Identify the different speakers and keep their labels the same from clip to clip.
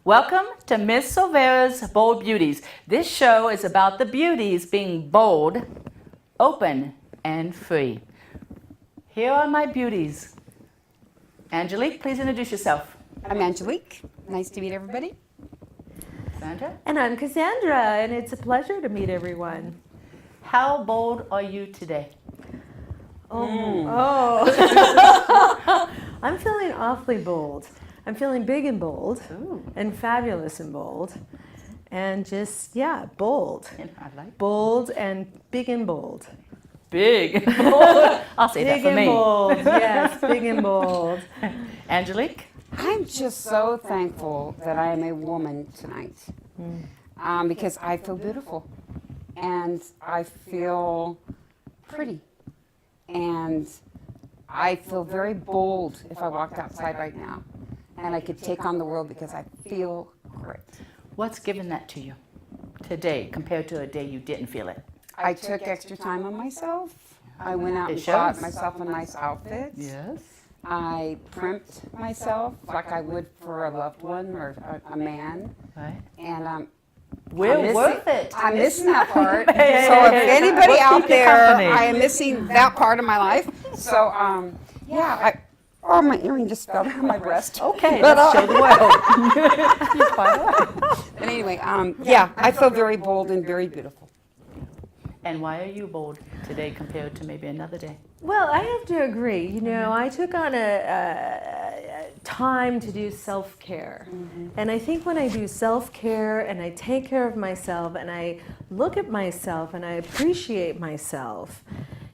Speaker 1: Welcome to Miss Silvera's Bold Beauties. This show is about the beauties being bold, open, and free. Here are my beauties. Angelique, please introduce yourself.
Speaker 2: I'm Angelique. Nice to meet everybody.
Speaker 1: Sandra?
Speaker 3: And I'm Cassandra, and it's a pleasure to meet everyone.
Speaker 1: How bold are you today?
Speaker 3: Oh. I'm feeling awfully bold. I'm feeling big and bold, and fabulous and bold, and just, bold.
Speaker 1: I like
Speaker 3: Bold and big and bold.
Speaker 1: big and bold. I'll say that
Speaker 3: Big
Speaker 1: for
Speaker 3: and
Speaker 1: me.
Speaker 3: bold, yes, big and bold.
Speaker 1: Angelique?
Speaker 2: I'm just so thankful that I am a woman tonight because I feel beautiful and I feel pretty and I feel very bold if I walked outside right now and I could take on the world because I feel great.
Speaker 1: What's given that to you today compared to a day you didn't feel it?
Speaker 2: I took extra time on myself. I went out
Speaker 1: It
Speaker 2: and bought
Speaker 1: shows.
Speaker 2: myself a nice outfit.
Speaker 1: Yes.
Speaker 2: I primped myself like I would for a loved one or a man.
Speaker 1: Right.
Speaker 2: And
Speaker 1: We're worth it.
Speaker 2: I'm missing that part.
Speaker 1: Hey,
Speaker 2: So
Speaker 1: hey,
Speaker 2: if
Speaker 1: hey,
Speaker 2: anybody
Speaker 1: we'll
Speaker 2: out
Speaker 1: keep you
Speaker 2: there,
Speaker 1: company.
Speaker 2: I am missing that part of my life. So my earring just fell out of my breast.
Speaker 1: Okay,
Speaker 2: But,
Speaker 1: let's show the world. You're quite right.
Speaker 2: But anyway, I feel very bold and very beautiful.
Speaker 1: And why are you bold today compared to maybe another day?
Speaker 3: Well, I have to agree. You know, I took on a time to do self-care. And I think when I do self-care and I take care of myself and I look at myself and I appreciate myself,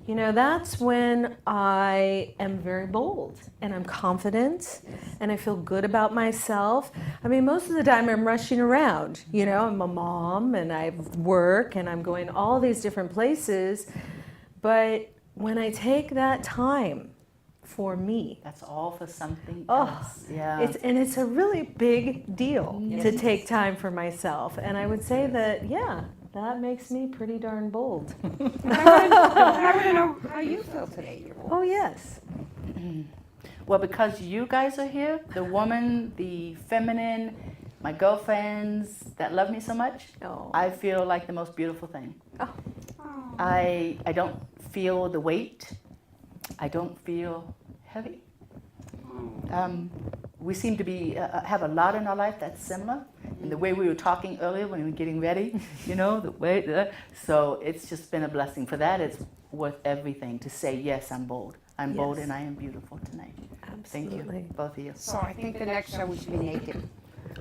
Speaker 3: you know, that's when I am very bold and I'm confident and I feel good about myself. I mean, most of the time I'm rushing around, you know, I'm a mom and I work and I'm going all these different places. But when I take that time for me,
Speaker 1: That's all for something
Speaker 3: Oh,
Speaker 1: else. Yeah.
Speaker 3: it's a really big deal
Speaker 1: Yes.
Speaker 3: to take time for myself. And I would say that, that makes me pretty darn bold.
Speaker 2: I want to know how you feel today.
Speaker 3: Oh, yes.
Speaker 1: Well, because you guys are here, the woman, the feminine, my girlfriends that love me so much,
Speaker 3: Oh.
Speaker 1: I feel like the most beautiful thing.
Speaker 3: Oh.
Speaker 1: I don't feel the weight. I don't feel heavy. We seem to be have a lot in our life that's similar. And the way we were talking earlier when we were getting ready, you know, the way. So it's just been a blessing. For that, it's worth everything to say, yes, I'm bold. I'm bold
Speaker 3: Yes.
Speaker 1: and I am beautiful tonight. Thank
Speaker 3: Absolutely.
Speaker 1: you, both of you.
Speaker 2: So I think the next show we should be naked.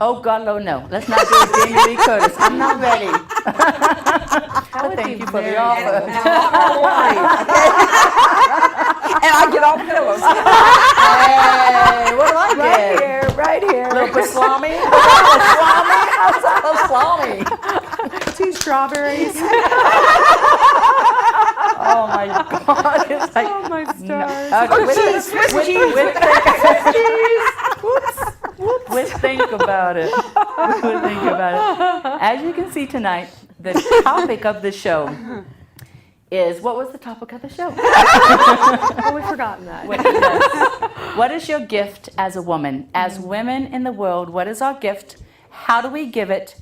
Speaker 1: Oh, God, no, no. Let's not do it, Jamie Lee Curtis. I'm not ready.
Speaker 3: would
Speaker 1: Thank
Speaker 3: be
Speaker 1: you for the
Speaker 3: very
Speaker 1: offer.
Speaker 2: And I get all the pillows.
Speaker 1: Hey, what do I get?
Speaker 3: Right here.
Speaker 1: A little pastrami? How's that pastrami?
Speaker 3: 2 strawberries.
Speaker 1: Oh, my God. It's like,
Speaker 3: Oh, my stars.
Speaker 1: We'll think about it. We'll think about it. As you can see tonight, the topic of the show is, what was the topic of the show?
Speaker 3: Oh, we've forgotten that.
Speaker 1: What is your gift as a woman? As women in the world, what is our gift? How do we give it?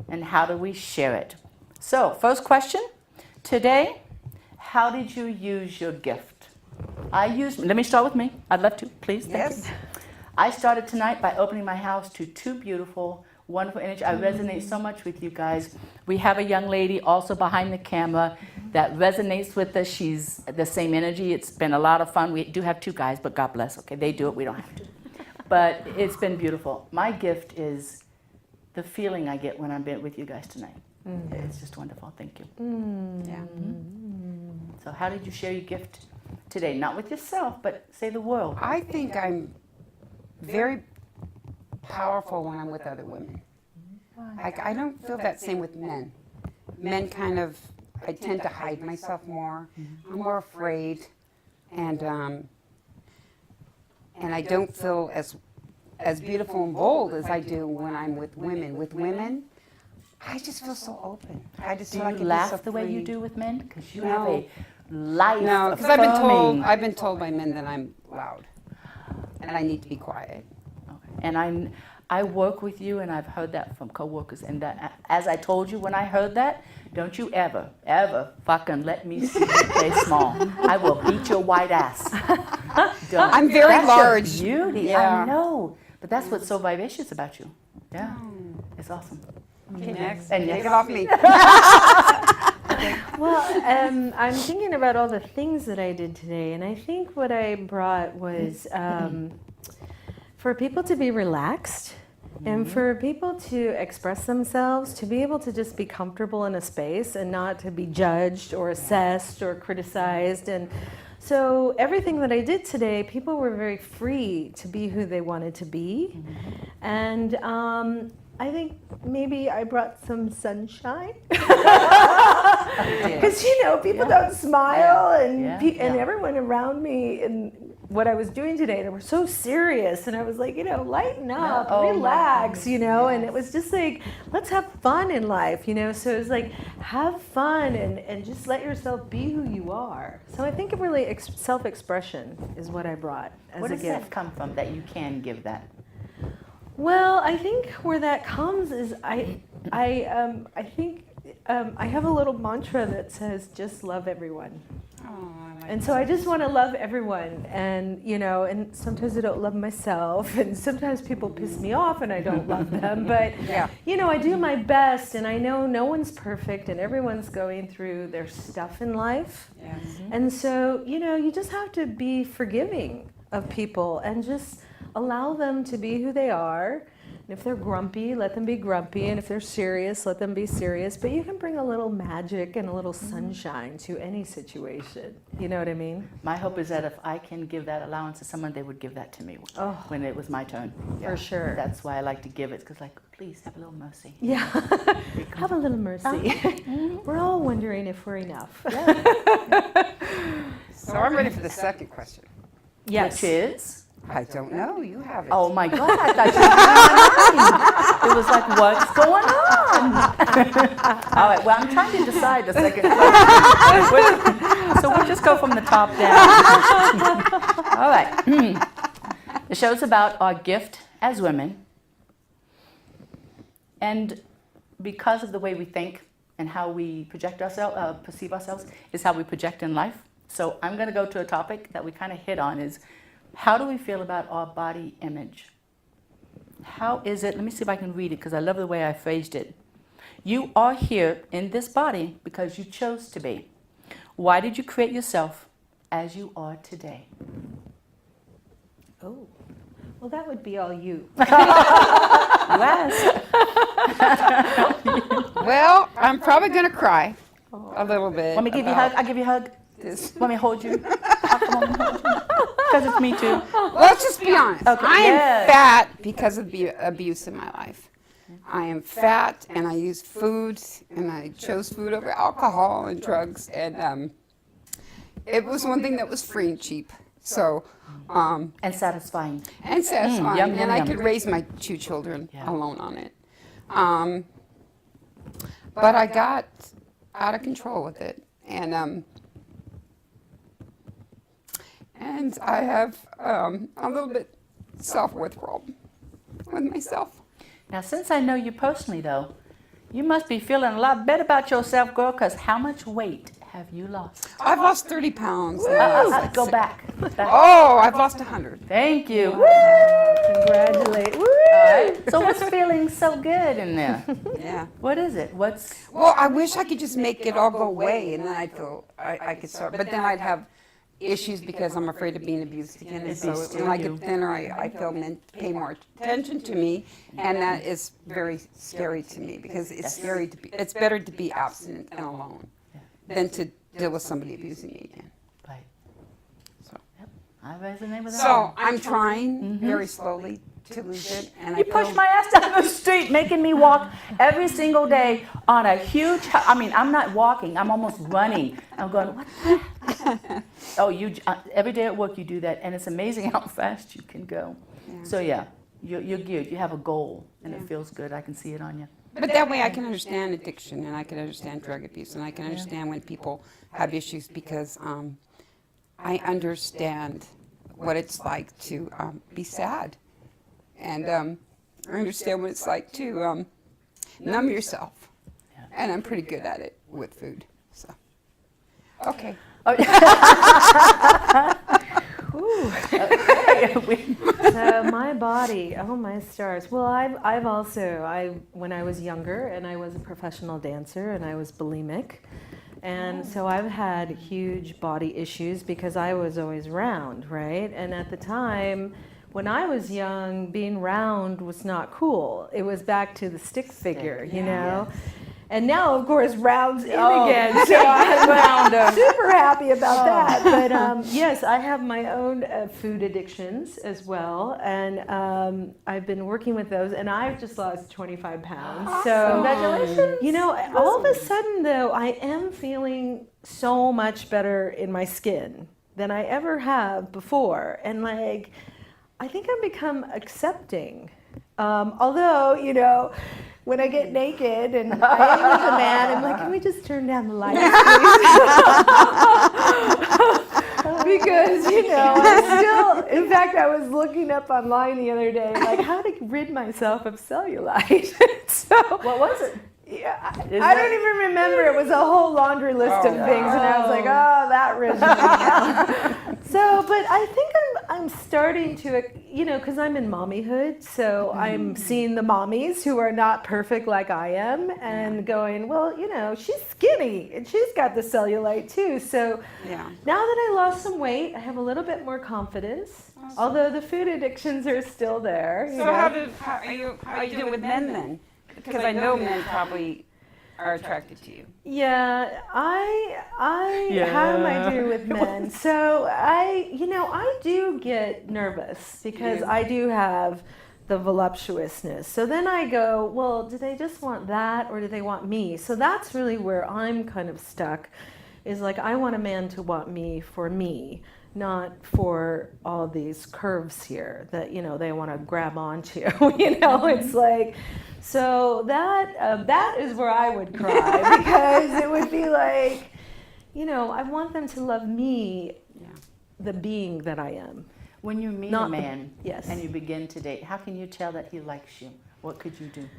Speaker 1: And how do we share it? So, first question today, how did you use your gift? Let me start with me. I'd love to, please. Thank
Speaker 2: Yes.
Speaker 1: you. I started tonight by opening my house to 2 beautiful, wonderful energy. I resonate so much with you guys. We have a young lady also behind the camera that resonates with us. She's the same energy. It's been a lot of fun. We do have 2 guys, but God bless. Okay, they do it. We don't have to. But it's been beautiful. My gift is the feeling I get when I'm with you guys tonight. It's just wonderful. Thank you.
Speaker 2: Yeah.
Speaker 1: So how did you share your gift today? Not with yourself, but say the world.
Speaker 2: I think I'm very powerful when I'm with other women. I don't feel that same with men. Men kind of, I tend to hide myself more. I'm more afraid, and I don't feel as beautiful and bold as I do when I'm with women. With women, I just feel so open. I just
Speaker 1: Do
Speaker 2: feel
Speaker 1: you
Speaker 2: I can be
Speaker 1: laugh
Speaker 2: so
Speaker 1: the way you
Speaker 2: free.
Speaker 1: do with men? Because you
Speaker 2: No.
Speaker 1: have a life
Speaker 2: No, because
Speaker 1: affirming.
Speaker 2: I've been told by men that I'm loud, and I need to be quiet.
Speaker 1: And I work with you, and I've heard that from coworkers. And that, as I told you when I heard that, don't you ever, ever fucking let me see you play small. I will beat your white ass. Don't.
Speaker 2: I'm very
Speaker 1: That's
Speaker 2: large.
Speaker 1: Your beauty,
Speaker 2: Yeah.
Speaker 1: I know. But that's what's so vivacious about you. Yeah, it's awesome.
Speaker 2: Okay, next.
Speaker 1: And
Speaker 2: Take
Speaker 1: yes.
Speaker 2: it off me.
Speaker 3: Well, I'm thinking about all the things that I did today, and I think what I brought was for people to be relaxed and for people to express themselves, to be able to just be comfortable in a space and not to be judged or assessed or criticized. And so everything that I did today, people were very free to be who they wanted to be. And I think maybe I brought some sunshine. Because, people don't smile, and and everyone around me, and what I was doing today, they were so serious, and I was like, lighten up, relax, and it was just like, let's have fun in life, so it was like, have fun and just let yourself be who you are. So I think it really self-expression is what I brought as
Speaker 1: Where
Speaker 3: a
Speaker 1: does
Speaker 3: gift.
Speaker 1: that come from that you can give that?
Speaker 3: Well, I think where that comes is I think I have a little mantra that says just love everyone.
Speaker 2: Oh, I like
Speaker 3: And so I just want to love everyone, and and sometimes I don't love myself, and sometimes people piss me off and I don't love them, but
Speaker 2: Yeah.
Speaker 3: I do my best, and I know no one's perfect and everyone's going through their stuff in life.
Speaker 2: Yes.
Speaker 3: And so, you just have to be forgiving of people and just allow them to be who they are. And if they're grumpy, let them be grumpy. And if they're serious, let them be serious. But you can bring a little magic and a little sunshine to any situation. You know what I mean?
Speaker 1: My hope is that if I can give that allowance to someone, they would give that to me when it was my turn.
Speaker 3: For sure.
Speaker 1: That's why I like to give it, because please have a little mercy.
Speaker 3: Yeah. Have a little mercy. We're all wondering if we're enough.
Speaker 2: So I'm ready for the second question.
Speaker 3: Yes.
Speaker 1: Which is?
Speaker 2: I don't know. You have it.
Speaker 1: Oh my God, I thought you were in my mind. It was like, what's going on? All right, well, I'm trying to decide the second question. So we'll just go from the top down. All right. The show's about our gift as women. And because of the way we think and how we project ourselves, perceive ourselves, is how we project in life. So I'm going to go to a topic that we kind of hit on is, how do we feel about our body image? How is it? Let me see if I can read it, because I love the way I phrased it. You are here in this body because you chose to be. Why did you create yourself as you are today?
Speaker 3: Oh. Well, that would be all you.
Speaker 1: Yes.
Speaker 2: Well, I'm probably going to cry a little bit.
Speaker 1: Want me to give you a hug? I'll give you a hug.
Speaker 2: This.
Speaker 1: Want me to hold you? Because it's me too.
Speaker 2: Let's just be honest.
Speaker 1: Okay,
Speaker 2: I am
Speaker 1: yes.
Speaker 2: fat because of the abuse in my life. I am fat, and I use food, and I chose food over alcohol and drugs, and it was one thing that was free and cheap. So,
Speaker 1: And satisfying.
Speaker 2: and satisfying,
Speaker 1: yum,
Speaker 2: and
Speaker 1: yum,
Speaker 2: I
Speaker 1: yum.
Speaker 2: could raise my 2 children
Speaker 1: Yeah.
Speaker 2: alone on it. But I got out of control with it, and I have a little bit self-worth problem with myself.
Speaker 1: Now, since I know you personally, though, you must be feeling a lot better about yourself, girl, because how much weight have you lost?
Speaker 2: I've lost 30 pounds. in the last, like,
Speaker 1: Go
Speaker 2: 6
Speaker 1: back.
Speaker 2: Oh, I've lost 100.
Speaker 1: Thank you.
Speaker 3: Congratulate. Woo!
Speaker 1: All right. So what's feeling so good in there?
Speaker 2: Yeah.
Speaker 1: What is it? What's...
Speaker 2: Well, I wish I could just make it all go away, and then I'd feel I could start. But then I'd have issues because I'm afraid of being abused again. And so when I get thinner, I feel men pay more attention to me, and that is very scary to me because it's scary to be. It's better to be abstinent and alone than to deal with somebody abusing me again.
Speaker 1: Right.
Speaker 2: So,
Speaker 1: I resonate with that.
Speaker 2: so I'm trying very slowly to lose it, and
Speaker 1: You push my ass down the street, making me walk every single day on a huge... I'm not walking. I'm almost running. I'm going, what the... Oh, every day at work you do that, and it's amazing how fast you can go.
Speaker 2: Yeah.
Speaker 1: So, yeah, you're geared. You have a goal, and it feels good. I can see it on you.
Speaker 2: But that way I can understand addiction, and I can understand drug abuse, and I can understand when people have issues because I understand what it's like to be sad. And I understand what it's like to numb yourself. And I'm pretty good at it with food. So, okay.
Speaker 3: So my body, oh my stars. Well, I've also, when I was younger and I was a professional dancer and I was bulimic. And so I've had huge body issues because I was always round, right? And at the time, when I was young, being round was not cool. It was back to the stick figure, you know? And now, of course, round's in again. So I'm super happy about that. But yes, I have my own food addictions as well. And I've been working with those. And I've just lost 25 pounds.
Speaker 2: Awesome.
Speaker 3: So,
Speaker 1: Congratulations.
Speaker 3: you know, all of a sudden, though, I am feeling so much better in my skin than I ever have before. And, like, I think I've become accepting. Although, you know, when I get naked and I am with a man, I'm like, can we just turn down the lights, please? Because, you know, I'm still, in fact, I was looking up online the other day, like how to rid myself of cellulite. So,
Speaker 1: What was it?
Speaker 3: yeah, I don't even remember. It was a whole laundry list of things, and I was like, oh, that rids me now. So, but I think I'm starting to, you know, because I'm in mommyhood, so I'm seeing the mommies who are not perfect like I am, and going, well, you know, she's skinny, and she's got the cellulite too. So now that I lost some weight, I have a little bit more confidence. Awesome. Although the food addictions are still there.
Speaker 2: So how are you doing with men then? Because I know men probably are attracted to you.
Speaker 3: Yeah, how am I doing with men? So I do get nervous because I do have the voluptuousness. So then I go, well, do they just want that or do they want me? So that's really where I'm kind of stuck, is like I want a man to want me for me, not for all these curves here that, you know, they want to grab onto. You know, it's like, so that is where I would cry because it would be like, you know, I want them to love me, the being that I am.
Speaker 1: When you meet
Speaker 3: Not
Speaker 1: a man
Speaker 3: yes.
Speaker 1: and you begin to date, how can you tell that he likes you? What could you do?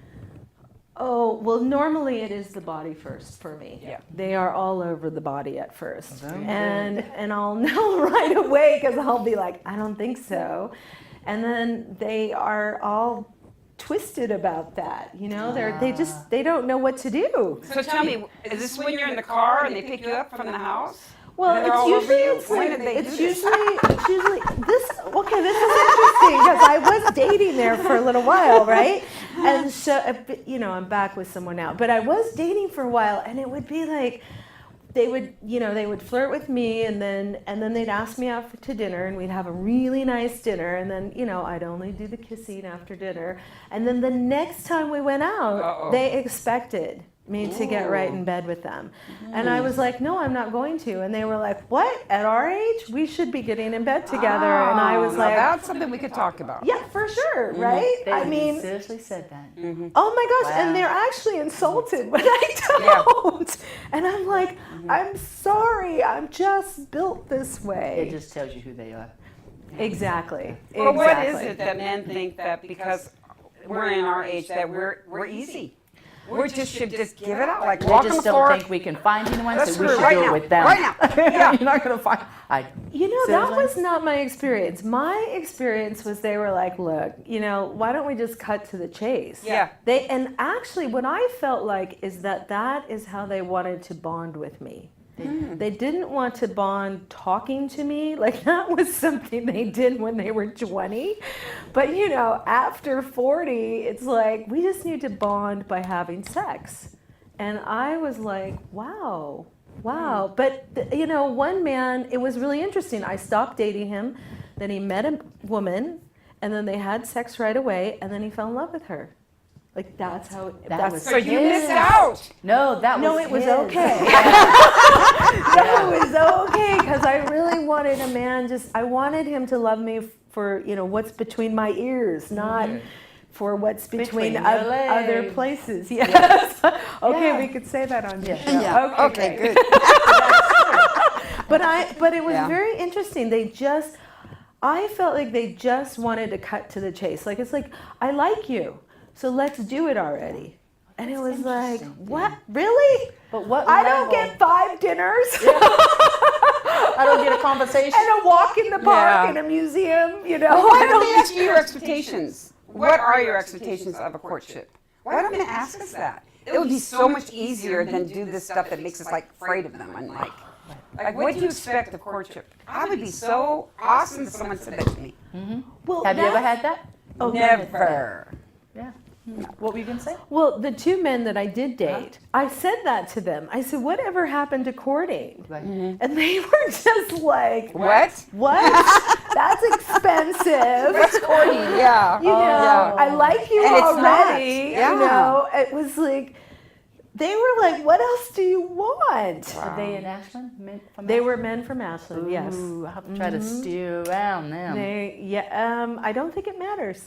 Speaker 3: Oh, well, normally it is the body first for me.
Speaker 2: Yeah.
Speaker 3: They are all over the body at first.
Speaker 1: Very
Speaker 3: And I'll know right away because I'll be like, I don't think so. And then they are all twisted about that, you know? They don't know what to do.
Speaker 2: So tell me, is this when you're in the car and they pick you up from the house?
Speaker 3: Well,
Speaker 2: They're all over you? When did they do
Speaker 3: it's usually this. Okay, this is interesting because I was dating there for a little while, right? And so, you know, I'm back with someone now, but I was dating for a while, and it would be like they would flirt with me, and then they'd ask me out to dinner, and we'd have a really nice dinner, and then, you know, I'd only do the kissing after dinner, and then the next time we went out, they expected me to get right in bed with them. And I was like, no, I'm not going to. And they were like, what? At our age, we should be getting in bed together. And I was like,
Speaker 2: that's something we could talk about.
Speaker 3: yeah, for sure, right?
Speaker 1: They seriously said that.
Speaker 3: Oh my gosh,
Speaker 1: Wow.
Speaker 3: and they're actually insulted when I don't. And I'm like, I'm sorry, I'm just built this way.
Speaker 1: It just tells you who they are.
Speaker 3: Exactly.
Speaker 2: Well, what is it that men think that because we're in our age that we're easy? We should just give it out, like
Speaker 1: They
Speaker 2: walk on the
Speaker 1: just
Speaker 2: floor.
Speaker 1: don't think we can find anyone,
Speaker 2: Let's
Speaker 1: so we
Speaker 2: screw it
Speaker 1: should
Speaker 2: right
Speaker 1: do
Speaker 2: now,
Speaker 1: it with them.
Speaker 2: right now. Yeah.
Speaker 1: You're not going to find.
Speaker 3: You know, that
Speaker 1: Seriously?
Speaker 3: was not my experience. My experience was they were like, look, you know, why don't we just cut to the chase?
Speaker 2: Yeah.
Speaker 3: And actually what I felt like is that is how they wanted to bond with me. They didn't want to bond talking to me. Like, that was something they did when they were 20. But, you know, after 40, it's like, we just need to bond by having sex. And I was like, wow. But, you know, one man, it was really interesting. I stopped dating him. Then he met a woman. And then they had sex right away. And then he fell in love with her. Like, that's how
Speaker 2: So you missed out.
Speaker 1: No,
Speaker 3: it was
Speaker 1: his.
Speaker 3: okay. No, it was okay because I really wanted a man. I wanted him to love me for, you know, what's between my ears, not for what's between
Speaker 1: your
Speaker 3: other
Speaker 1: legs.
Speaker 3: places. Yes. Okay,
Speaker 1: Yeah.
Speaker 3: we could say that on your show.
Speaker 2: Yeah. Okay, good.
Speaker 3: But it was very interesting. I felt like they just wanted to cut to the chase. Like, it's like, I like you, so let's do it already. And it was like, what? Really?
Speaker 1: But what
Speaker 3: I don't
Speaker 1: level?
Speaker 3: get 5 dinners
Speaker 1: I don't get a conversation.
Speaker 3: and a walk in the park
Speaker 2: Yeah.
Speaker 3: and a museum, you know?
Speaker 2: Well, why
Speaker 3: I
Speaker 2: don't
Speaker 3: don't
Speaker 2: they ask you your expectations? What are your expectations of a courtship? Why don't they ask us that? It would be so much easier than do this stuff that makes us like afraid of them and like what do you expect of courtship? I would be so awesome if someone said that to me.
Speaker 3: Well,
Speaker 1: Have you ever
Speaker 3: that's-
Speaker 1: had that?
Speaker 3: Oh, go ahead.
Speaker 2: Never.
Speaker 1: Yeah. What were you going to say?
Speaker 3: Well, the 2 men that I did date, I said that to them. I said, whatever happened to courting?
Speaker 1: Right.
Speaker 3: And they were just like,
Speaker 2: What?
Speaker 3: what? That's expensive.
Speaker 2: What's courting? Yeah.
Speaker 3: You know,
Speaker 2: yeah.
Speaker 3: I like you
Speaker 2: And it's
Speaker 3: already.
Speaker 2: not. Yeah.
Speaker 3: You know, it was like, they were like, what else do you want?
Speaker 1: Are they in Ashland? Men from
Speaker 3: They
Speaker 1: Ashland?
Speaker 3: were men from Ashland, yes.
Speaker 1: Ooh, I have to try to steer around them.
Speaker 3: I don't think it matters.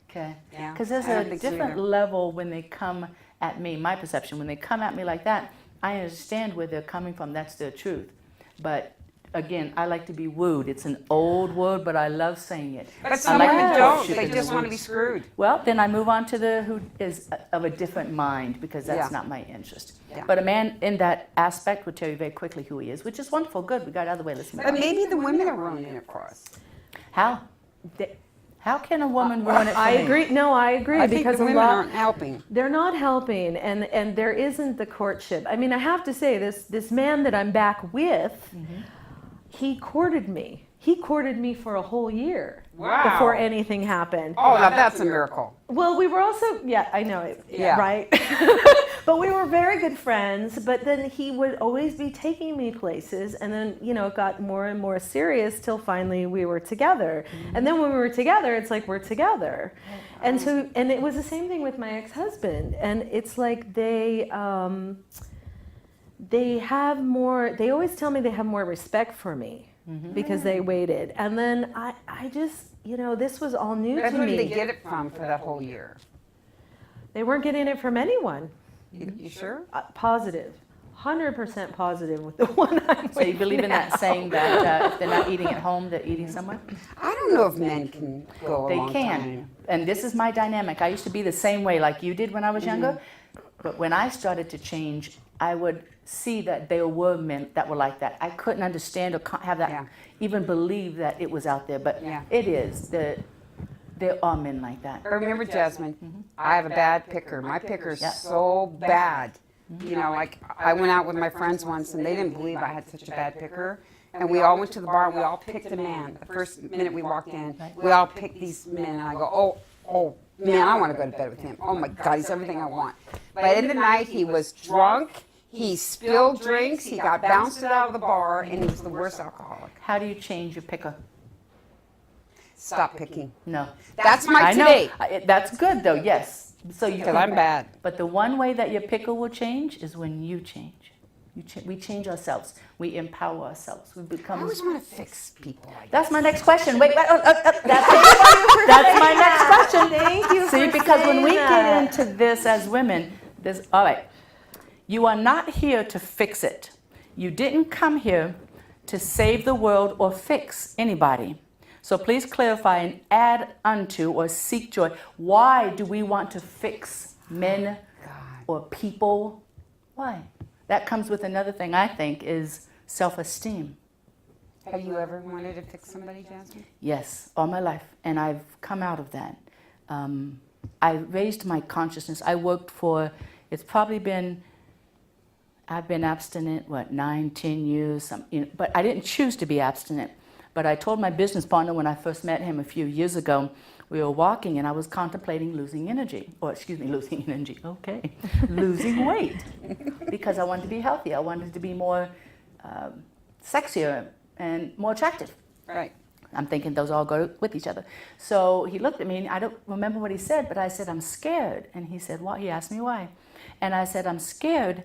Speaker 1: Okay.
Speaker 2: Yeah,
Speaker 1: Because there's
Speaker 2: I don't
Speaker 1: a
Speaker 2: think so
Speaker 1: different
Speaker 2: either.
Speaker 1: level when they come at me, my perception, when they come at me like that, I understand where they're coming from. That's their truth. But again, I like to be wooed. It's an old word, but I love saying it.
Speaker 2: But
Speaker 1: I
Speaker 2: some
Speaker 1: like
Speaker 2: women
Speaker 1: the
Speaker 2: don't.
Speaker 1: courtship
Speaker 2: They
Speaker 1: and
Speaker 2: just
Speaker 1: the
Speaker 2: want to be
Speaker 1: woods.
Speaker 2: screwed.
Speaker 1: Well, then I move on to the who is of a different mind because that's
Speaker 2: Yeah.
Speaker 1: not my interest.
Speaker 2: Yeah.
Speaker 1: But a man in that aspect would tell you very quickly who he is, which is wonderful. Good. We got out of the way. Let's move
Speaker 2: But
Speaker 1: on.
Speaker 2: maybe the women are ruining it for us.
Speaker 1: How? How can a woman ruin it for
Speaker 3: I
Speaker 1: me?
Speaker 3: agree. No, I agree
Speaker 2: I think
Speaker 3: because
Speaker 2: the
Speaker 3: a
Speaker 2: women
Speaker 3: lot
Speaker 2: aren't helping.
Speaker 3: they're not helping, and there isn't the courtship. I mean, I have to say this man that I'm back with, he courted me. He courted me for a whole year
Speaker 2: Wow.
Speaker 3: before anything happened.
Speaker 2: Oh, now that's a miracle.
Speaker 3: Well, we were also, yeah, I know it,
Speaker 2: Yeah.
Speaker 3: right? But we were very good friends, but then he would always be taking me places, and then, you know, it got more and more serious till finally we were together. And then when we were together, it's like we're together. And so, and it was the same thing with my ex-husband, and it's like they have more, they always tell me they have more respect for me. Because they waited. And then I just, you know, this was all new
Speaker 2: That's
Speaker 3: to
Speaker 2: where
Speaker 3: me.
Speaker 2: did they get it from for that whole year?
Speaker 3: They weren't getting it from anyone.
Speaker 2: You sure?
Speaker 3: Positive. 100% positive with the one I'm with
Speaker 1: So you believe in
Speaker 3: now.
Speaker 1: that saying that if they're not eating at home, they're eating somewhere?
Speaker 2: I don't know if men can go a
Speaker 1: They
Speaker 2: long
Speaker 1: can.
Speaker 2: time.
Speaker 1: And this is my dynamic. I used to be the same way like you did when I was younger. But when I started to change, I would see that there were men that were like that. I couldn't understand or have that,
Speaker 2: Yeah.
Speaker 1: even believe that it was out there. But
Speaker 2: Yeah.
Speaker 1: it is. There are men like that.
Speaker 2: I remember, Jasmine, I have a bad picker. My picker's
Speaker 1: Yeah.
Speaker 2: so bad. You know, like I went out with my friends once and they didn't believe I had such a bad picker. And we all went to the bar and we all picked a man. The first minute we walked in, we all picked these men. And I go, oh, man, I want to go to bed with him. Oh my God, he's everything I want. By the end of the night, he was drunk. He spilled drinks. He got bounced out of the bar and he was the worst alcoholic.
Speaker 1: How do you change your picker?
Speaker 2: Stop picking.
Speaker 1: No.
Speaker 2: That's my
Speaker 1: I know.
Speaker 2: today.
Speaker 1: That's good though, yes. So you
Speaker 2: Because I'm bad.
Speaker 1: But the one way that your picker will change is when you change. We change ourselves. We empower ourselves. We
Speaker 2: I
Speaker 1: become.
Speaker 2: always want to fix people.
Speaker 1: That's my next question. Wait. That's my next question.
Speaker 3: Thank you
Speaker 1: See,
Speaker 3: for
Speaker 1: because when
Speaker 3: saying
Speaker 1: we
Speaker 3: that.
Speaker 1: get into this as women, there's all right. You are not here to fix it. You didn't come here to save the world or fix anybody. So please clarify and add unto or seek joy. Why do we want to fix men or people? Why? That comes with another thing I think is self-esteem.
Speaker 2: Have you ever wanted to fix somebody, Jasmine?
Speaker 1: Yes, all my life, and I've come out of that. I raised my consciousness. I worked for, it's probably been, I've been abstinent, 9, 10 years, but I didn't choose to be abstinent. But I told my business partner when I first met him a few years ago, we were walking and I was contemplating losing energy, losing weight, because I wanted to be healthy. I wanted to be more sexier and more attractive.
Speaker 2: Right.
Speaker 1: I'm thinking those all go with each other. So he looked at me and I don't remember what he said, but I said, I'm scared. And he said, what? He asked me why. And I said, I'm scared.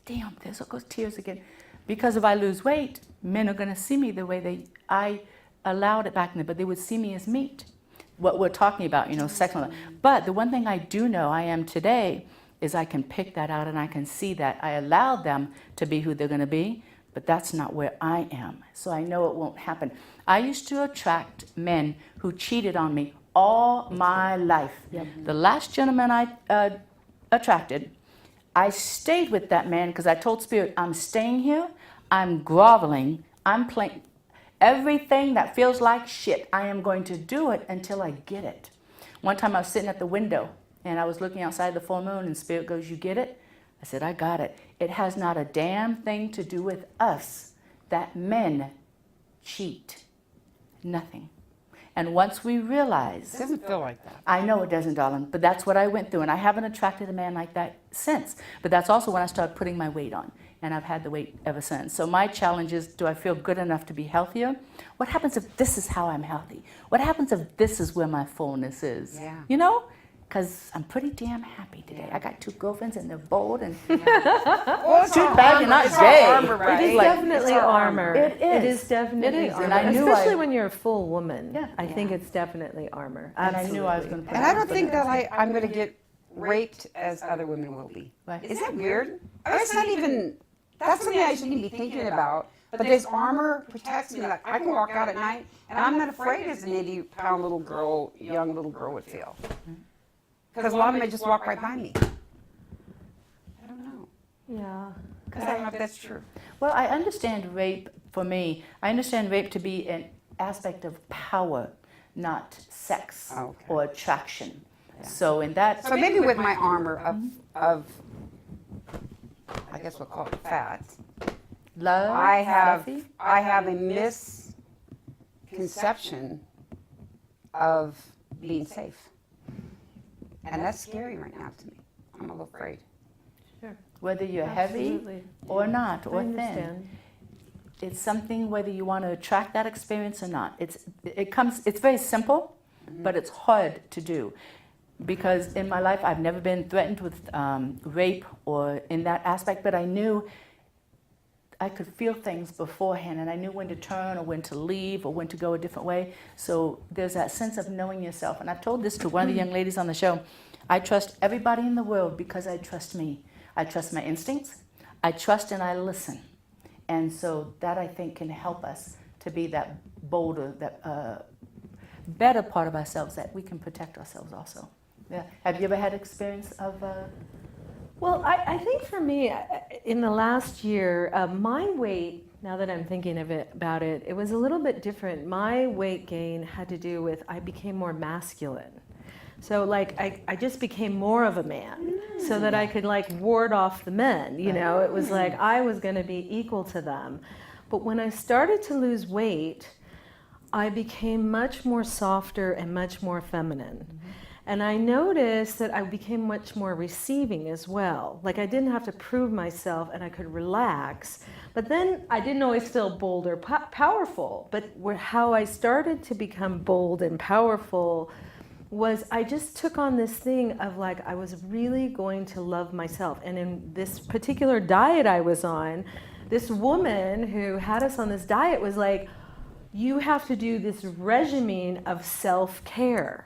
Speaker 1: Damn, there's all those tears again. Because if I lose weight, men are going to see me the way I allowed it back then, but they would see me as meat. What we're talking about, sex and all that. But the one thing I do know I am today is I can pick that out and I can see that I allowed them to be who they're going to be, but that's not where I am. So I know it won't happen. I used to attract men who cheated on me all my life. The last gentleman I attracted, I stayed with that man because I told Spirit, I'm staying here, I'm groveling, I'm playing everything that feels like shit. I am going to do it until I get it. One time I was sitting at the window and I was looking outside the full moon and Spirit goes, you get it? I said, I got it. It has not a damn thing to do with us that men cheat. Nothing. And once we realize...
Speaker 2: It doesn't feel like that.
Speaker 1: I know it doesn't, darling, but that's what I went through. And I haven't attracted a man like that since. But that's also when I started putting my weight on. And I've had the weight ever since. So my challenge is, do I feel good enough to be healthier? What happens if this is how I'm healthy? What happens if this is where my fullness is?
Speaker 2: Yeah.
Speaker 1: You know? Because I'm pretty damn happy today. I got 2 girlfriends and they're bold and
Speaker 2: Well, it's
Speaker 1: too
Speaker 2: all
Speaker 1: bad
Speaker 2: armor.
Speaker 1: you're not
Speaker 2: It's all
Speaker 1: gay.
Speaker 2: armor, right?
Speaker 3: It is
Speaker 1: Like,
Speaker 3: definitely
Speaker 2: it's our
Speaker 3: armor.
Speaker 1: It is.
Speaker 3: It is definitely
Speaker 1: It is,
Speaker 3: armor.
Speaker 1: and I knew
Speaker 3: Especially
Speaker 1: I-
Speaker 3: when you're a full woman.
Speaker 1: Yeah.
Speaker 3: I think it's definitely armor.
Speaker 1: And I
Speaker 3: Absolutely.
Speaker 1: knew I was going to put
Speaker 2: And
Speaker 1: it
Speaker 2: I
Speaker 1: on
Speaker 2: don't
Speaker 1: for
Speaker 2: think
Speaker 1: them.
Speaker 2: that I'm going to get raped as other women will be.
Speaker 1: Right.
Speaker 2: Is that weird? That's not even, that's something I shouldn't be thinking about. But this armor protects me. Like, I can walk out at night and I'm not afraid as an 80-pound little girl, young little girl would feel. Because a lot of them may just walk right by me. I don't know.
Speaker 3: Yeah.
Speaker 2: I don't know if that's true.
Speaker 1: Well, I understand rape, for me, I understand rape to be an aspect of power, not sex
Speaker 2: Okay.
Speaker 1: or attraction.
Speaker 2: Yeah.
Speaker 1: So in that,
Speaker 2: So maybe with my armor of I guess we'll call it fat,
Speaker 1: love,
Speaker 2: I have
Speaker 1: fluffy,
Speaker 2: a misconception of being safe. And that's scary right now to me. I'm a little afraid.
Speaker 3: Sure.
Speaker 1: whether you're heavy
Speaker 3: Absolutely.
Speaker 1: or not,
Speaker 3: I
Speaker 1: or thin.
Speaker 3: understand.
Speaker 1: It's something whether you want to attract that experience or not. It's very simple, but it's hard to do. Because in my life, I've never been threatened with rape or in that aspect, but I knew I could feel things beforehand, and I knew when to turn or when to leave or when to go a different way. So there's that sense of knowing yourself. And I've told this to one of the young ladies on the show. I trust everybody in the world because I trust me. I trust my instincts. I trust and I listen. And so that, I think, can help us to be that bolder, that better part of ourselves, that we can protect ourselves also. Yeah. Have you ever had experience of...
Speaker 3: Well, I think for me, in the last year, my weight, now that I'm thinking of it about it, it was a little bit different. My weight gain had to do with I became more masculine. So like I just became more of a man so that I could like ward off the men, you know. It was like I was going to be equal to them. But when I started to lose weight, I became much more softer and much more feminine. And I noticed that I became much more receiving as well. Like I didn't have to prove myself and I could relax. But then I didn't always feel bold or powerful. But how I started to become bold and powerful was I just took on this thing of like I was really going to love myself. And in this particular diet I was on, this woman who had us on this diet was like, you have to do this regimen of self-care.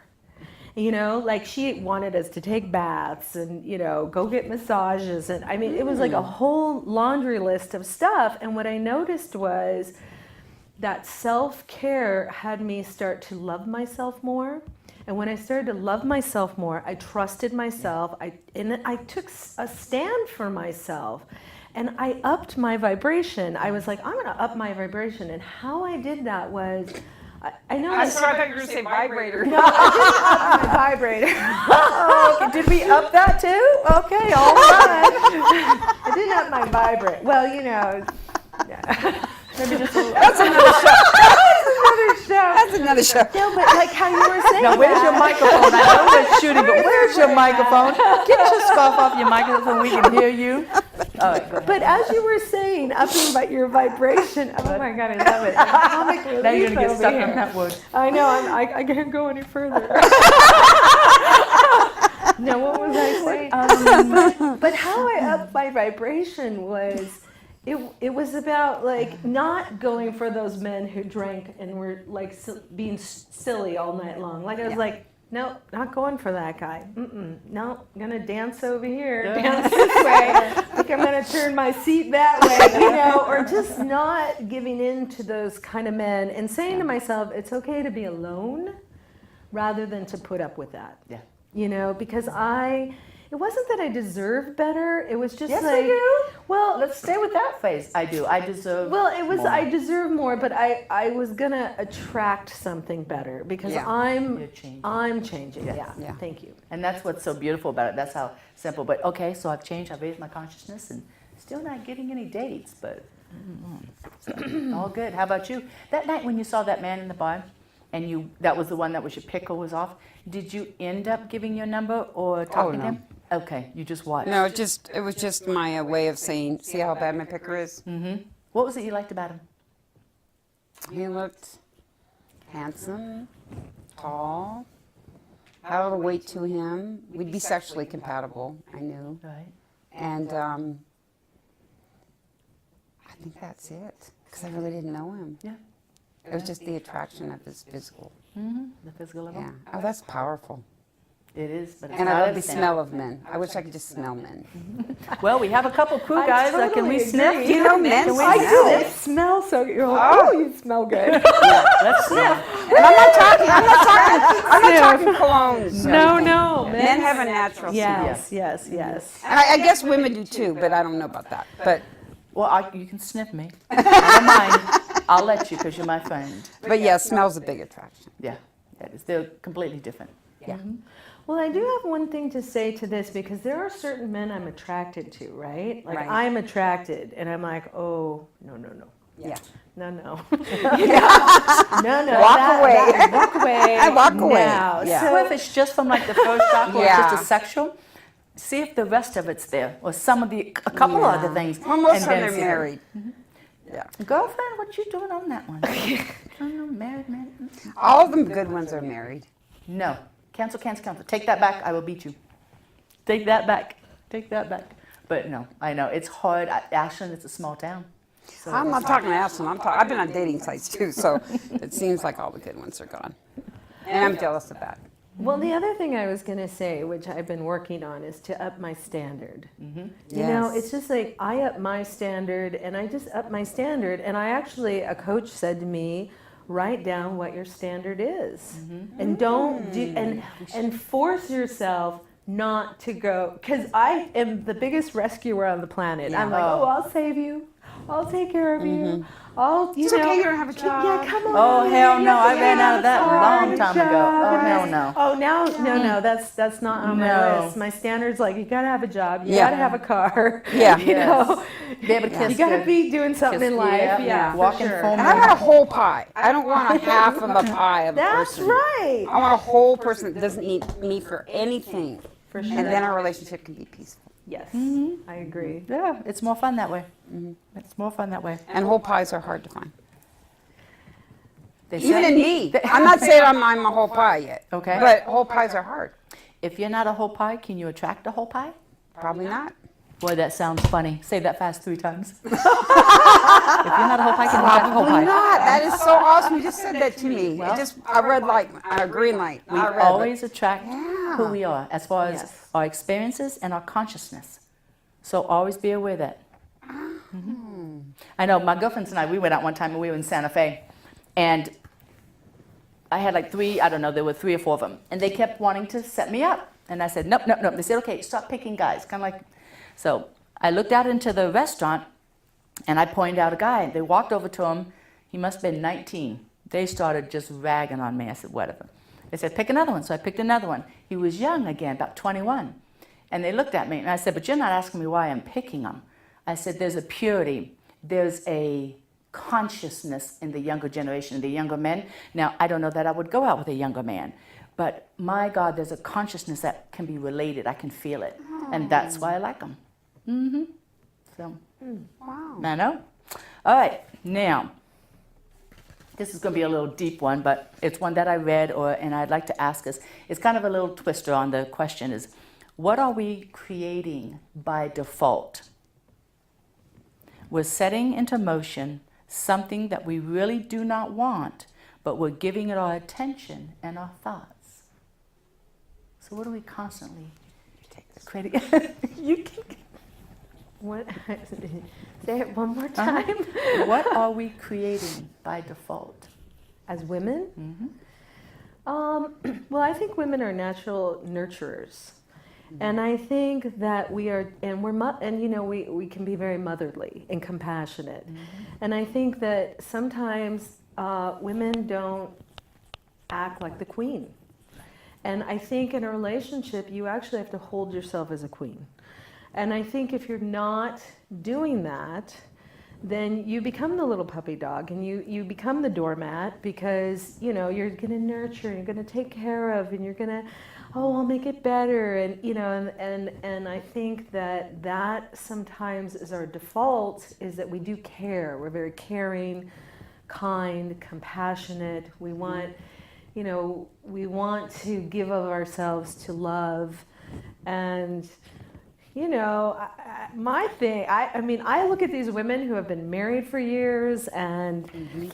Speaker 3: You know, like she wanted us to take baths and, you know, go get massages. And I mean, it was like a whole laundry list of stuff. And what I noticed was that self-care had me start to love myself more. And when I started to love myself more, I trusted myself. I took a stand for myself. And I upped my vibration. I was like, I'm going to up my vibration. And how I did that was... I know.
Speaker 2: I'm sorry, I thought you were going to say vibrator.
Speaker 3: No, I didn't up my vibrator.
Speaker 1: Oh, okay. Did we up that too? Okay, all right.
Speaker 3: I didn't up my vibrator. Well, you know. Yeah.
Speaker 1: Maybe just a little...
Speaker 2: That's another show.
Speaker 3: Another show.
Speaker 2: That's another show.
Speaker 3: No, but like how you were saying.
Speaker 1: Now, where's your
Speaker 3: that.
Speaker 1: microphone? I know we're shooting, but where's your microphone? Get your scarf off your microphone. We can hear you. All right, go ahead.
Speaker 3: But as you were saying, upping about your vibration. Oh my God, I love it. Comic relief
Speaker 1: Now you're going to get
Speaker 3: over
Speaker 1: stuck
Speaker 3: here.
Speaker 1: on that word.
Speaker 3: I know. I can't go any further. No, what was I saying? But how I upped my vibration was, it was about like not going for those men who drank and were like being silly all night long. Like I was like, no, not going for that guy. No, I'm gonna dance over here, dance this way. I think I'm gonna turn my seat that way, or just not giving in to those kind of men and saying to myself, it's okay to be alone rather than to put up with that.
Speaker 1: Yeah.
Speaker 3: Because it wasn't that I deserved better. It was just
Speaker 1: Yes,
Speaker 3: like,
Speaker 1: I do.
Speaker 3: well,
Speaker 1: Let's stay with that phrase. I do. I deserve.
Speaker 3: well, it was
Speaker 1: more.
Speaker 3: I deserve more, but I was gonna attract something better because
Speaker 2: Yeah.
Speaker 1: You're changing.
Speaker 3: I'm changing.
Speaker 1: Yes.
Speaker 3: Yeah. Thank you.
Speaker 1: And that's what's so beautiful about it. That's how simple. But okay, so I've changed. I've raised my consciousness, and still not getting any dates. But so, all good. How about you? That night when you saw that man in the bar, and that was the one that was your pickle was off. Did you end up giving your number or talking to
Speaker 2: no.
Speaker 1: him? Okay, you just watched.
Speaker 2: No, it was just my way of saying, see how bad my picker is?
Speaker 1: What was it you liked about him?
Speaker 2: He looked handsome, tall, had a little weight to him. We'd be sexually compatible, I knew.
Speaker 1: Right.
Speaker 2: And I think that's it, because I really didn't know him.
Speaker 1: Yeah.
Speaker 2: It was just the attraction of his physical.
Speaker 1: The physical level.
Speaker 2: Yeah. Oh, that's powerful.
Speaker 1: It is, but it's
Speaker 2: And
Speaker 1: not
Speaker 2: I love the
Speaker 1: everything.
Speaker 2: smell of men. I wish I could just smell men.
Speaker 1: Well, we have a couple crew guys. Can
Speaker 3: totally
Speaker 1: we
Speaker 3: agree.
Speaker 1: sniff?
Speaker 2: Do you know men
Speaker 1: Can we
Speaker 2: smell?
Speaker 1: smell
Speaker 3: It
Speaker 1: it?
Speaker 3: smells so good. You're like, oh, you smell good.
Speaker 1: Let's sniff.
Speaker 2: And I'm not talking colognes. or
Speaker 3: No,
Speaker 2: anything.
Speaker 3: no.
Speaker 2: Men have a natural smell.
Speaker 3: Yes.
Speaker 2: And I guess women do too, but I don't know about that. But
Speaker 1: You can sniff me. I don't mind. I'll let you because you're my friend.
Speaker 2: yeah, smell's a big attraction.
Speaker 1: Yeah, that is. They're completely different.
Speaker 2: Yeah.
Speaker 3: Well, I do have one thing to say to this because there are certain men I'm attracted to, right? Like
Speaker 2: Right.
Speaker 3: I'm attracted, and I'm like, oh, no.
Speaker 2: Yeah.
Speaker 3: No. No.
Speaker 2: Walk away.
Speaker 3: Walk away.
Speaker 2: I walk away.
Speaker 3: Now.
Speaker 2: Yeah.
Speaker 1: So if it's just from like the first shock or
Speaker 2: Yeah.
Speaker 1: just a sexual, see if the rest of it's there or a couple
Speaker 2: Yeah.
Speaker 1: other things.
Speaker 2: Well, most
Speaker 1: and
Speaker 2: of them
Speaker 1: then
Speaker 2: are
Speaker 1: see.
Speaker 2: married. Yeah.
Speaker 1: Girlfriend, what you doing on that one? I don't know, married man.
Speaker 2: All of the good ones are married.
Speaker 1: No. Cancel. Take that back. I will beat you. Take that back. But no, I know. It's hard. Ashland, it's a small town. So
Speaker 2: I'm not talking to Ashland. I've been on dating sites too, so it seems like all the good ones are gone. And I'm jealous of that.
Speaker 3: Well, the other thing I was going to say, which I've been working on, is to up my standard. You know,
Speaker 2: Yes.
Speaker 3: it's just like I up my standard, and I just up my standard. And a coach said to me, write down what your standard is, and don't do and force yourself not to go, because I am the biggest rescuer on the planet. I'm like, oh, I'll save you. I'll take care of you.
Speaker 2: It's okay, you don't have a job.
Speaker 3: Yeah, come on.
Speaker 1: Oh, hell no. I
Speaker 3: Yeah,
Speaker 1: ran out of that a long
Speaker 3: hard
Speaker 1: time ago.
Speaker 3: job.
Speaker 1: Oh, hell no.
Speaker 3: Oh, no, that's not on my
Speaker 1: No.
Speaker 3: list. My standard's like, you gotta have a job, you
Speaker 2: Yeah.
Speaker 3: gotta have a car.
Speaker 2: Yeah.
Speaker 3: You know,
Speaker 1: Be able to kiss
Speaker 3: you gotta
Speaker 1: good.
Speaker 3: be doing something in life. Yeah,
Speaker 1: Walking
Speaker 3: for sure.
Speaker 1: foam.
Speaker 2: And I want a whole pie. I don't want a half of a pie of a
Speaker 3: That's
Speaker 2: person.
Speaker 3: right.
Speaker 2: I want a whole person that doesn't need me for anything.
Speaker 3: For sure.
Speaker 2: And then our relationship can be peaceful.
Speaker 3: Yes, I agree.
Speaker 1: Yeah, it's more fun that way. It's more fun that way.
Speaker 2: And whole pies are hard to find.
Speaker 1: They
Speaker 2: Even
Speaker 1: say-
Speaker 2: in me. I'm not saying I'm a whole pie yet.
Speaker 1: Okay.
Speaker 2: But whole pies are hard.
Speaker 1: If you're not a whole pie, can you attract a whole pie?
Speaker 2: Probably not.
Speaker 1: Boy, that sounds funny. Say that fast 3 times. If you're not a whole pie, can you attract a whole
Speaker 2: Probably
Speaker 1: pie?
Speaker 2: not. That is so awesome. You just said that to me. A red light, a green light.
Speaker 1: We
Speaker 2: Not red, but-
Speaker 1: always attract
Speaker 2: Yeah.
Speaker 1: who we are as far as
Speaker 3: Yes.
Speaker 1: our experiences and our consciousness. So always be aware of that. I know my girlfriends and I, we went out one time and we were in Santa Fe. And I had like 3, I don't know, there were 3 or 4 of them. And they kept wanting to set me up. And I said, nope. They said, okay, stop picking guys. Kind of like, so I looked out into the restaurant and I pointed out a guy. They walked over to him. He must have been 19. They started just ragging on me. I said, whatever. They said, pick another one. So I picked another one. He was young again, about 21. And they looked at me and I said, but you're not asking me why I'm picking them. I said, there's a purity. There's a consciousness in the younger generation, the younger men. Now, I don't know that I would go out with a younger man, but my God, there's a consciousness that can be related. I can feel it. And that's why I like them. So,
Speaker 2: Wow.
Speaker 1: I know. All right, now, this is going to be a little deep one, but it's one that I read, and I'd like to ask us. It's kind of a little twister on the question is, what are we creating by default? We're setting into motion something that we really do not want, but we're giving it our attention and our thoughts. So what are we constantly creating? You can,
Speaker 3: What? Say it one more time.
Speaker 1: what are we creating by default?
Speaker 3: As women?
Speaker 1: Mm-hmm.
Speaker 3: Well, I think women are natural nurturers. And I think that we are, and we can be very motherly and compassionate. And I think that sometimes women don't act like the queen. And I think in a relationship, you actually have to hold yourself as a queen. And I think if you're not doing that, then you become the little puppy dog and you become the doormat because, you're going to nurture, you're going to take care of, and you're going to, I'll make it better. And I think that sometimes is our default, is that we do care. We're very caring, kind, compassionate. We want, we want to give of ourselves to love. And my thing, I look at these women who have been married for years, and we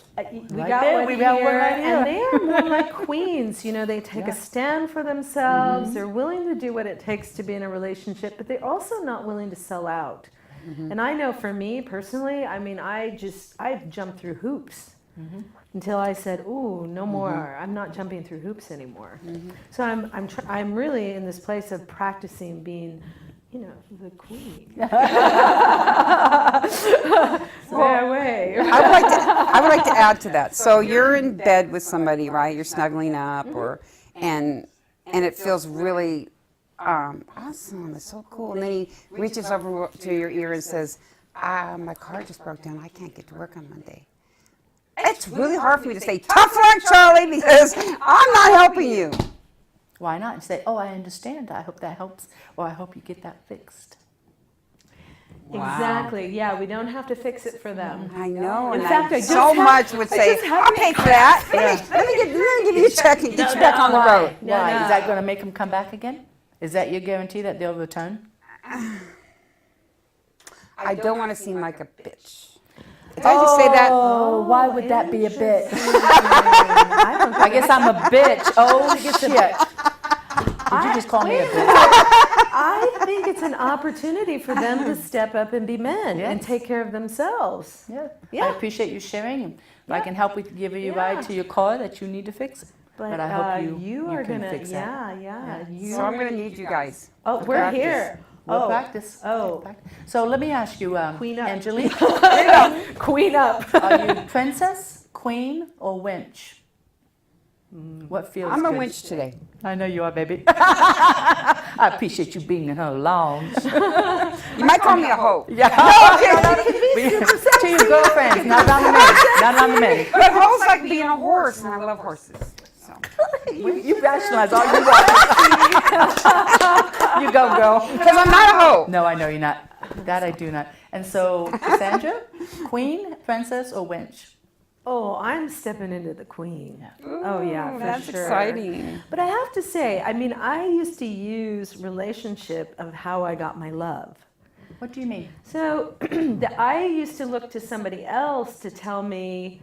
Speaker 3: got one here, and they are more like queens. They take a stand for themselves. They're willing to do what it takes to be in a relationship, but they're also not willing to sell out. And I know for me personally, I jumped through hoops until I said, "Ooh, no more. I'm not jumping through hoops anymore." So I'm really in this place of practicing being, the queen. Stay away.
Speaker 2: I would like to add to that. So you're in bed with somebody, right? You're snuggling up, and it feels really awesome. It's so cool. And then he reaches over to your ear and says, "My car just broke down. I can't get to work on Monday." It's really hard for me to say, "Tough luck, Charlie," because I'm not helping you.
Speaker 1: Why not? And say, "Oh, I understand. I hope that helps," or "I hope you get that fixed."
Speaker 2: Wow.
Speaker 3: Exactly. Yeah, we don't have to fix it for them.
Speaker 2: I know.
Speaker 3: In
Speaker 2: And
Speaker 3: fact, I
Speaker 2: so much would say, "I'll pay for that. Let me give you a check and get you back on the road."
Speaker 1: Why? Is that going to make them come back again? Is that your guarantee that they'll return?
Speaker 2: I don't want to seem like a bitch. Did I just say that?
Speaker 1: Oh, why would that be a bitch? I guess I'm a bitch. Oh, shit. Did you just call me a bitch?
Speaker 3: I think it's an opportunity for them to step up and be men and take care of themselves.
Speaker 1: Yeah.
Speaker 3: Yeah.
Speaker 1: I appreciate you sharing. If I can help with give you a ride to your car that you need to fix. But I hope you
Speaker 3: are
Speaker 1: can
Speaker 3: gonna,
Speaker 1: fix that.
Speaker 2: So I'm going to need you guys.
Speaker 3: Oh, we're
Speaker 2: practice.
Speaker 3: Here.
Speaker 1: We'll practice.
Speaker 3: Oh.
Speaker 1: So let me ask you,
Speaker 3: Queen up.
Speaker 1: Angelique,
Speaker 3: Queen up.
Speaker 1: are you princess, queen, or wench? What feels
Speaker 2: I'm a
Speaker 1: good?
Speaker 2: winch today.
Speaker 1: I know you are, baby. I appreciate you being in her lounge.
Speaker 2: You might call me a hoe.
Speaker 1: Yeah. To your girlfriends, not on the men. Not on the men.
Speaker 2: But hoes like being a horse, and I love horses. So.
Speaker 1: You rationalize all you want. You go, girl.
Speaker 2: Because I'm not a hoe.
Speaker 1: No, I know you're not. That I do not. And so, Cassandra, queen, princess, or wench?
Speaker 3: Oh, I'm stepping into the queen.
Speaker 1: Ooh,
Speaker 3: oh, yeah, for
Speaker 2: That's
Speaker 3: sure.
Speaker 2: exciting.
Speaker 3: But I have to say, I used to use relationship of how I got my love.
Speaker 1: What do you mean?
Speaker 3: So I used to look to somebody else to tell me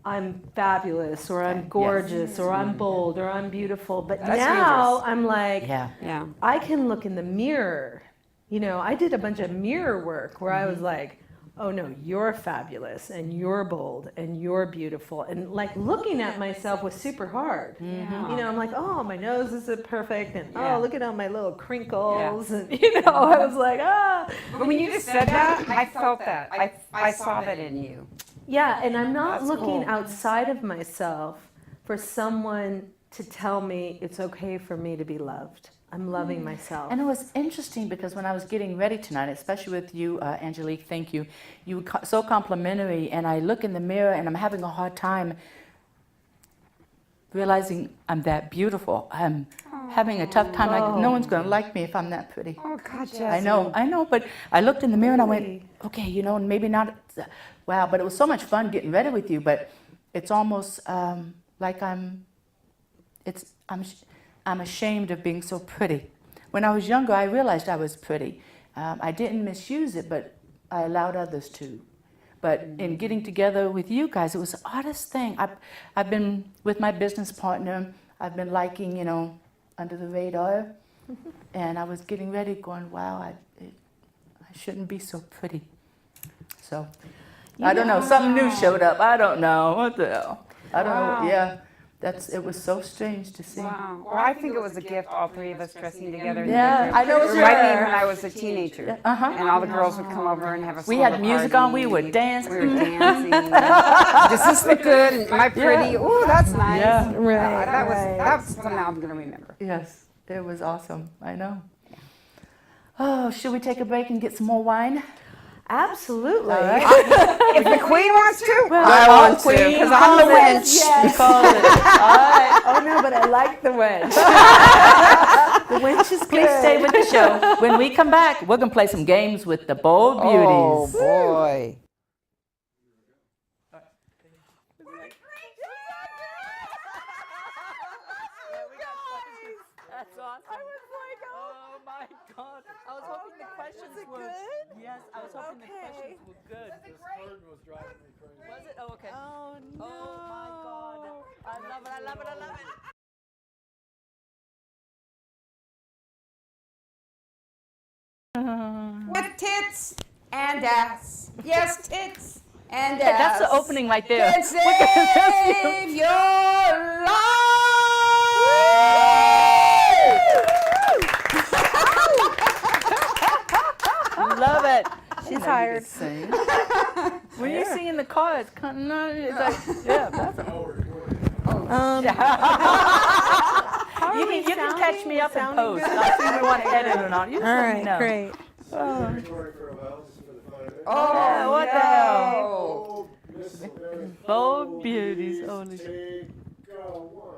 Speaker 3: I'm fabulous, or I'm gorgeous, or I'm bold, or I'm beautiful. But
Speaker 2: That's
Speaker 3: now
Speaker 2: dangerous.
Speaker 3: I'm like,
Speaker 2: Yeah.
Speaker 3: I can look in the mirror. I did a bunch of mirror work where I was like, oh no, you're fabulous, and you're bold, and you're beautiful. And like looking at myself was super hard. I'm like, oh, my nose isn't perfect, and oh, look at all my little crinkles. And I was like, ah.
Speaker 2: But when you just said that, I felt that. I saw that in you.
Speaker 3: Yeah, and I'm not
Speaker 2: That's
Speaker 3: looking
Speaker 2: cool.
Speaker 3: outside of myself for someone to tell me it's okay for me to be loved. I'm loving myself.
Speaker 1: And it was interesting because when I was getting ready tonight, especially with you, Angelique, thank you. You were so complimentary, and I look in the mirror and I'm having a hard time realizing I'm that beautiful. I'm having a tough time. Like, no one's going to like me if I'm that pretty.
Speaker 2: Oh, God, Jasmin.
Speaker 1: I know, but I looked in the mirror and I went, okay, maybe not, wow, but it was so much fun getting ready with you, but it's almost like I'm ashamed of being so pretty. When I was younger, I realized I was pretty. I didn't misuse it, but I allowed others to. But in getting together with you guys, it was the oddest thing. I've been with my business partner. I've been liking, under the radar. And I was getting ready, going, wow, I shouldn't be so pretty. So, I don't know, something new showed up. I don't know, what the hell. I don't know, yeah. It was so strange to see.
Speaker 2: Wow. Well, I think it was a gift, all three of us dressing together.
Speaker 1: Yeah, I know
Speaker 2: It
Speaker 1: it's
Speaker 2: reminded me
Speaker 1: rare.
Speaker 2: when I was a teenager.
Speaker 1: Uh-huh.
Speaker 2: And all the girls would come over and have a
Speaker 1: We had
Speaker 2: slumber
Speaker 1: music
Speaker 2: party.
Speaker 1: on, we would dance.
Speaker 2: We were dancing. Does this look good? And am I pretty? Ooh, that's nice.
Speaker 1: Yeah.
Speaker 3: Right,
Speaker 2: That's something I'm going to remember.
Speaker 1: Yes, it was awesome, I know. Oh, should we take a break and get some more wine?
Speaker 3: Absolutely.
Speaker 1: All right.
Speaker 2: If the queen wants to,
Speaker 1: Well,
Speaker 2: I want to,
Speaker 1: queen
Speaker 2: because I'm the wench.
Speaker 1: We call it. All right.
Speaker 3: Oh no, but I like the wench. The wench is
Speaker 1: Please stay with the show. When we come back, we're going to play some games with the Bold Beauties.
Speaker 2: Oh, boy.
Speaker 1: That's awesome. I was like, oh my God. I was hoping the questions were good. Yes, I was hoping the questions were good.
Speaker 4: This curtain was driving me crazy.
Speaker 1: Was it? Oh, okay.
Speaker 3: Oh no.
Speaker 1: Oh my God. I love it. I love it. I love it.
Speaker 2: With tits and ass. Yes, tits and
Speaker 1: Hey,
Speaker 2: ass.
Speaker 1: that's the opening right there.
Speaker 2: Can save your life.
Speaker 1: Love it.
Speaker 3: She's hired.
Speaker 1: When you sing in the car, it's kind of not. It's like, yeah, that's you can catch me up in post. I'll see if we want to edit or not. You just
Speaker 3: All
Speaker 1: let me
Speaker 3: right,
Speaker 1: know.
Speaker 3: great.
Speaker 4: Recording for a while, just for the fun of it.
Speaker 2: Oh,
Speaker 1: what the hell?
Speaker 2: no.
Speaker 4: Oh, this is a very
Speaker 1: Bold Beauties. Holy shit.
Speaker 4: Take, go, one.